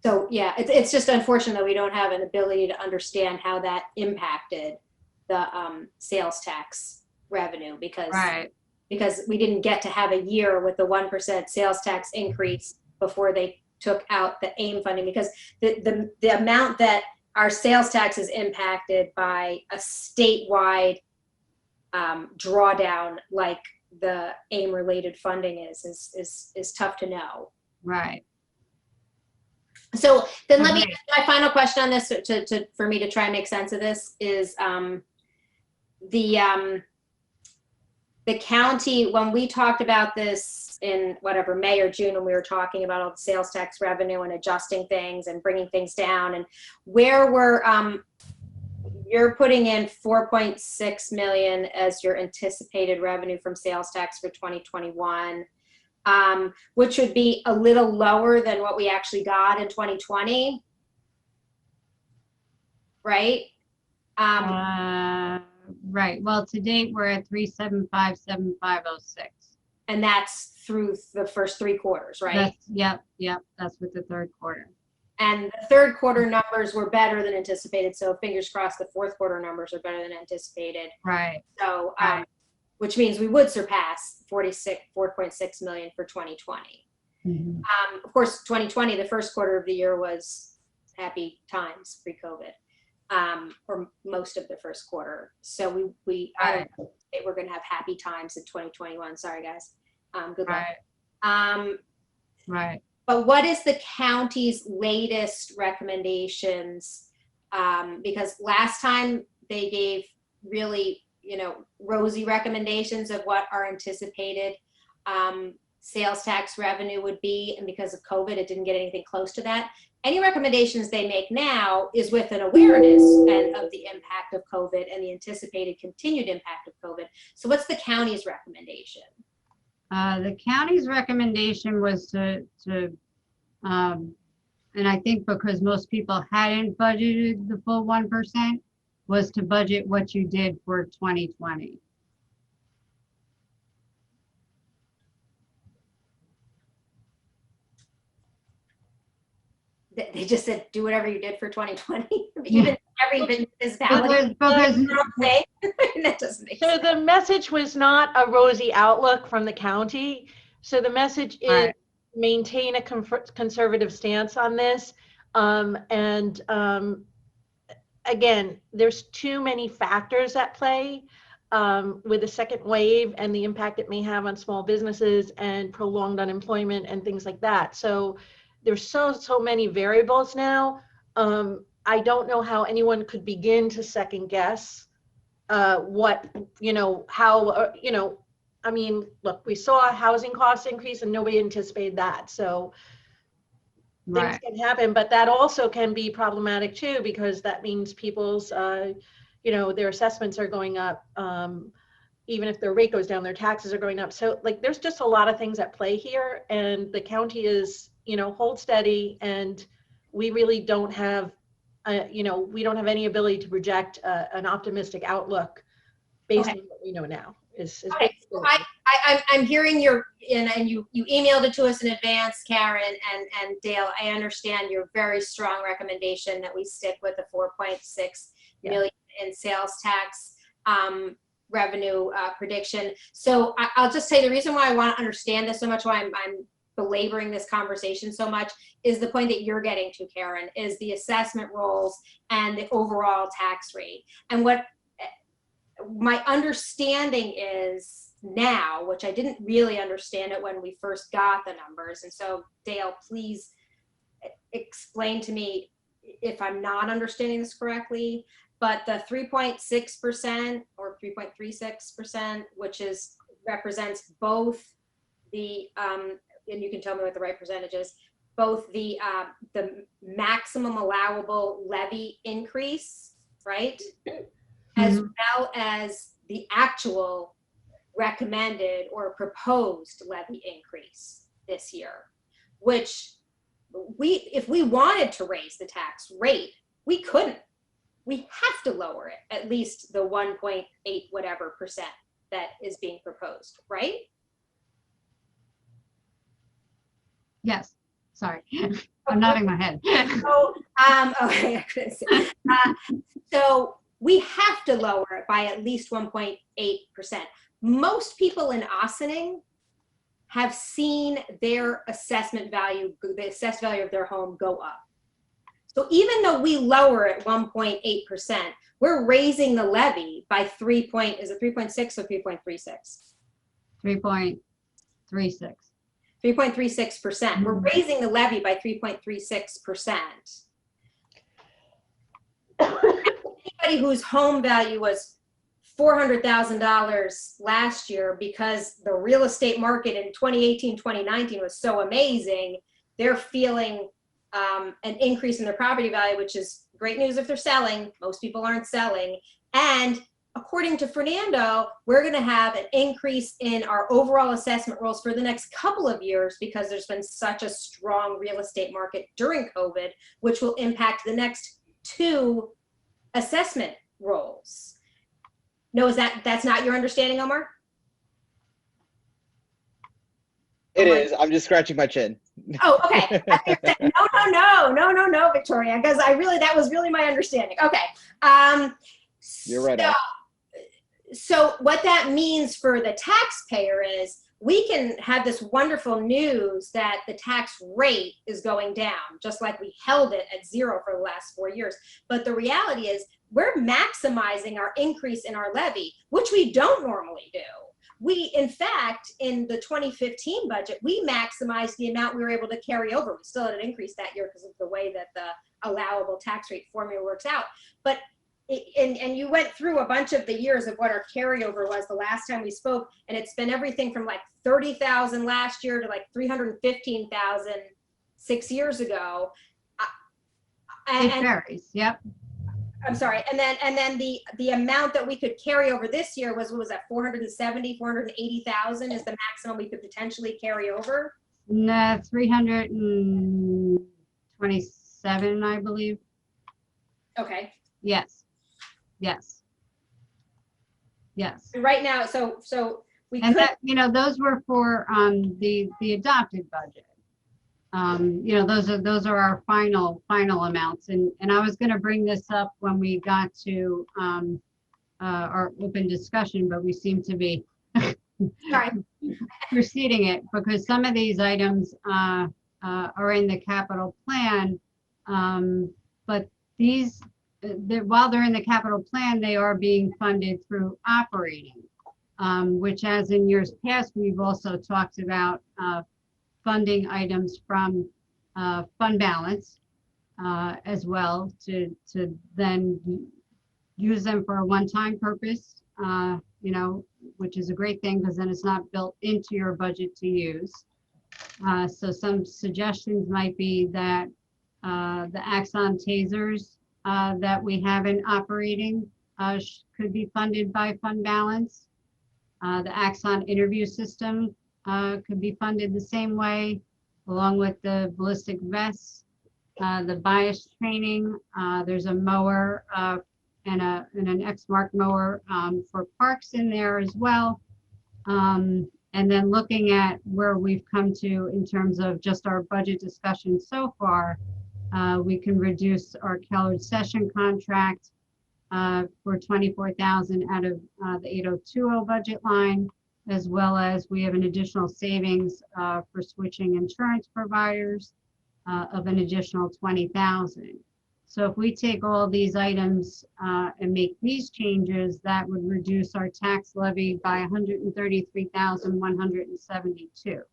So yeah, it's just unfortunate that we don't have an ability to understand how that impacted the sales tax revenue, because we didn't get to have a year with the 1% sales tax increase before they took out the AIM funding, because the amount that our sales tax is impacted by a statewide drawdown like the AIM related funding is tough to know. Right. So then let me, my final question on this for me to try and make sense of this is the county, when we talked about this in whatever, May or June, when we were talking about all the sales tax revenue and adjusting things and bringing things down, and where we're, you're putting in 4.6 million as your anticipated revenue from sales tax for 2021. Which would be a little lower than what we actually got in 2020, right? Right. Well, to date, we're at 375,7506. And that's through the first 3 quarters, right? Yep. That's with the third quarter. And the third quarter numbers were better than anticipated. So fingers crossed, the fourth quarter numbers are better than anticipated. Right. So, which means we would surpass 4.6 million for 2020. Mm-hmm. Of course, 2020, the first quarter of the year was happy times pre-COVID, or most of the first quarter. So we Right. we're going to have happy times in 2021. Sorry, guys. Good luck. Right. Right. But what is the county's latest recommendations? Because last time they gave really, rosy recommendations of what our anticipated sales tax revenue would be. And because of COVID, it didn't get anything close to that. Any recommendations they make now is with an awareness and of the impact of COVID and the anticipated continued impact of COVID. So what's the county's recommendation? The county's recommendation was to and I think because most people hadn't budgeted the full 1%, was to budget what you did for 2020. They just said, do whatever you did for 2020. Even every municipality. Because That doesn't make So sense. the message was not a rosy outlook from the county. So the message is Right. maintain a conservative stance on this. Again, there's too many factors at play with the second wave and the impact it may have on small businesses and prolonged unemployment and things like that. So there's so many variables now. I don't know how anyone could begin to second guess what, how, I mean, look, we saw a housing cost increase and nobody anticipated that. So things right. can happen, but that also can be problematic too, because that means people's, their assessments are going up. Even if their rate goes down, their taxes are going up. So like, there's just a lot of things at play here, and the county is, hold steady, and we really don't have, we don't have any ability to project an optimistic outlook based on what we know now. Okay, so I'm hearing and you emailed it to us in advance, Karen and Dale. I understand your very strong recommendation that we stick with the 4.6 million in sales tax revenue prediction. So I'll just say the reason why I want to understand this so much, why I'm belaboring this conversation so much, is the point that you're getting to, Karen, is the assessment rolls and the overall tax rate. And what my understanding is now, which I didn't really understand it when we first got the numbers. And so Dale, please explain to me if I'm not understanding this correctly, but the 3.6% or 3.36%, which represents both the, and you can tell me what the right percentage is, both the maximum allowable levy increase, right? As well as the actual recommended or proposed levy increase this year, which if we wanted to raise the tax rate, we couldn't. We have to lower it at least the 1.8 whatever percent that is being proposed, right? Yes. Sorry. I'm nodding my head. So, okay, I couldn't say. So we have to lower it by at least 1.8%. Most people in Ossining have seen their assessment value, the assessed value of their home go up. So even though we lower it 1.8%, we're raising the levy by is it 3.6 or 3.36? 3.36. 3.36%. We're raising the levy by 3.36%. Anybody whose home value was $400,000 last year because the real estate market in 2018, 2019 was so amazing, they're feeling an increase in their property value, which is great news if they're selling. Most people aren't selling. And according to Fernando, we're going to have an increase in our overall assessment rolls for the next couple of years because there's been such a strong real estate market during COVID, which will impact the next 2 assessment rolls. No, that's not your understanding, Omar? It is. I'm just scratching my chin. Oh, okay. No, Victoria, because that was really my understanding. Okay. You're right on. So what that means for the taxpayer is we can have this wonderful news that the tax rate is going down, just like we held it at 0 for the last 4 years. But the reality is we're maximizing our increase in our levy, which we don't normally do. We, in fact, in the 2015 budget, we maximized the amount we were able to carry over. We still had an increase that year because of the way that the allowable tax rate formula works out. But and you went through a bunch of the years of what our carryover was the last time we spoke, and it's been everything from like 30,000 last year to like 315,000 6 years ago. It varies, yep. I'm sorry, and then the amount that we could carry over this year was, what was that, 470, 480,000 is the maximum we could potentially carry over? No, 327, I believe. Okay. Yes. Yes. Yes. And right now, so we And could, that, you know, those were for the adopted budget. You know, those are our final amounts. And I was going to bring this up when we got to our open discussion, but we seem to be sorry. proceeding it because some of these items are in the capital plan, but these, while they're in the capital plan, they are being funded through operating, which, as in years past, we've also talked about funding items from fund balance as well to then use them for a one-time purpose, you know, which is a great thing because then it's not built into your budget to use. So some suggestions might be that the Axon tasers that we have in operating could be funded by fund balance. The Axon interview system could be funded the same way, along with the ballistic vests, the bias training. There's a mower and an X-Mark mower for parks in there as well. And then looking at where we've come to in terms of just our budget discussion so far, we can reduce our Kellard session contract for 24,000 out of the 8020 budget line, as well as we have an additional savings for switching insurance providers of an additional 20,000. So if we take all these items and make these changes, that would reduce our tax levy by 133,172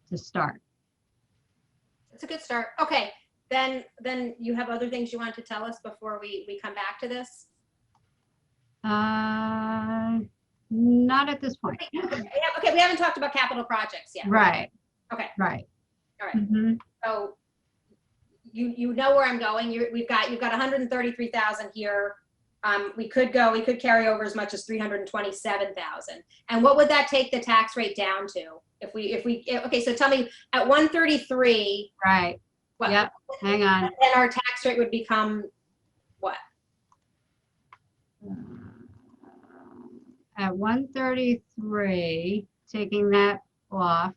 to start. It's a good start. Okay, then you have other things you want to tell us before we come back to this? Not at this point. Okay, we haven't talked about capital projects yet. Right. Okay. Right. All right. Mm-hmm. So you know where I'm going. You've got 133,000 here. We could carry over as much as 327,000. And what would that take the tax rate down to? If we okay, so tell me at 133. Right. What? Yep. Hang on. Then our tax rate would become what? At 133, taking that off,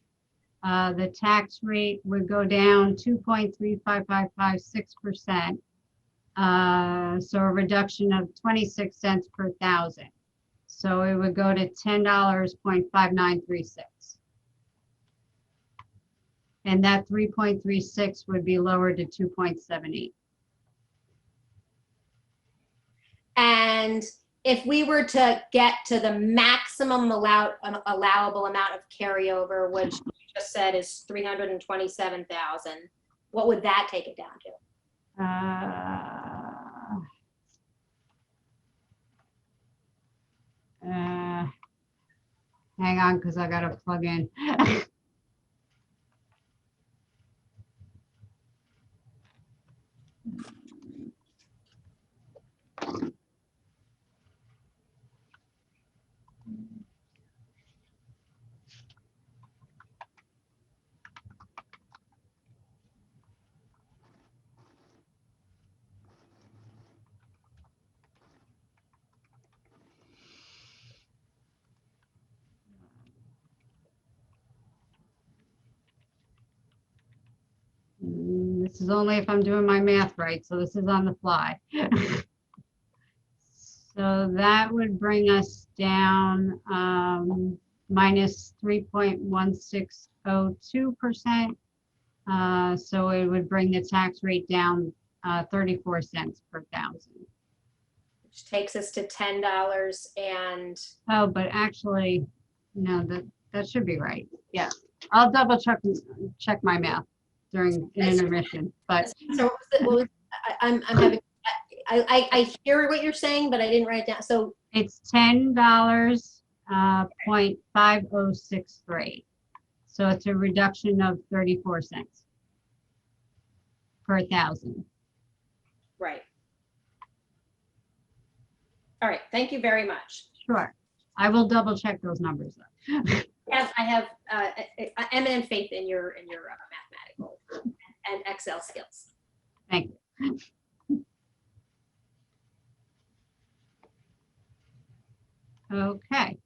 the tax rate would go down 2.35556%. So a reduction of 26 cents per thousand. So it would go to $10.5936. And that 3.36 would be lowered to 2.78. And if we were to get to the maximum allowable amount of carryover, which you just said is 327,000, what would that take it down to? Hang on, because I got to plug in. This is only if I'm doing my math right, so this is on the fly. So that would bring us down minus 3.1602%. So it would bring the tax rate down 34 cents per thousand. which takes us to $10 and, Oh, but actually, no, that should be right. Yeah. I'll double check my math during an intermission, but so I'm having, I hear what you're saying, but I didn't write it down. So it's $10, 0.5063. So it's a reduction of 34 cents per thousand. right. All right, thank you very much. Sure. I will double check those numbers though. I have eminent faith in your mathematical and Excel skills. Thank you. Okay.